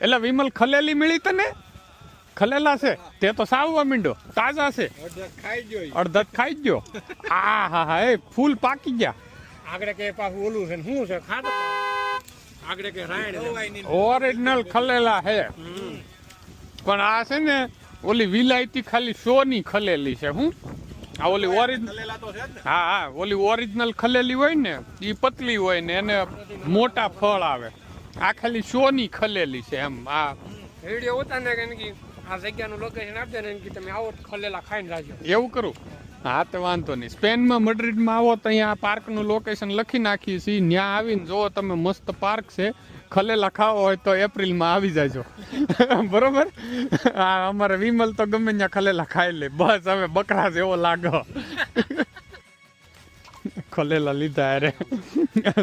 એટલે વિમલ ખલેલી મળી તને ખલેલા છે તે તો સાવવા મીંડો તાજા છે અડધા ખાઈ ગયો હા હા હા એ ફૂલ પાકી ગયા આગળ કે પાછું ઓલું છે ને શું છે ખાતો આગળ કે રાયણ ઓરિજિનલ ખલેલા હે પણ આ છે ને ઓલી વિલાયતી ખાલી શો ની ખલેલી છે હું આ ઓલી ઓરિજિનલ હા હા ઓલી ઓરિજિનલ ખલેલી હોય ને એ પતલી હોય ને એને મોટા ફળ આવે આ ખાલી શો ની ખલેલી છે એમ આ વિડીયો ઉતારને કે આ જગ્યાનું લોકેશન આપી દે ને કે તમે આવો ખલેલા ખાઈને રાજો એવું કરું હા તો વાંધો નહીં સ્પેનમાં મડ્રિડમાં આવો તો અહીંયા પાર્કનું લોકેશન લખી નાખીએ છીએ ત્યાં આવીને જો તમે મસ્ત પાર્ક છે ખલેલા ખાવો હોય તો એપ્રિલમાં આવી જાજો બરોબર હા અમારે વિમલ તો ગમે ત્યાં ખલેલા ખાઈ લે બસ હવે બકરા જેવો લાગો ખલેલા લીધા અરે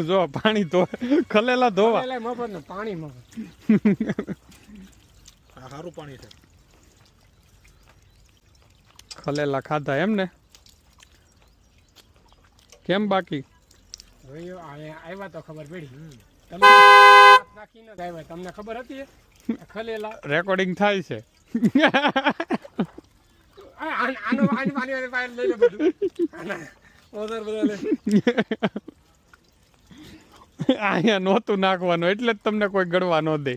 જો પાણી ધો ખલેલા ધોવા મફત ને પાણી મફત સારું પાણી છે ખલેલા ખાધા એમ ને કેમ બાકી આવ્યા તો ખબર પડી તમે નાખીને આવ્યા તમને ખબર હતી ખલેલા રેકોર્ડિંગ થાય છે આનો આની પાણી પાણી લઈ લે બધું ઓધર બધા લે અહીંયા નહોતું નાખવાનું એટલે જ તમને કોઈ ગણવા ન દે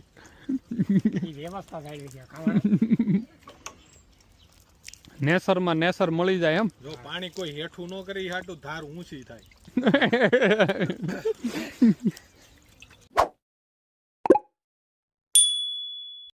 વ્યવસ્થા થાય છે ખાવાનું નેસરમાં નેસર મળી જાય એમ જો પાણી કોઈ હેઠું ન કરી હાટું ધાર ઊંચી થાય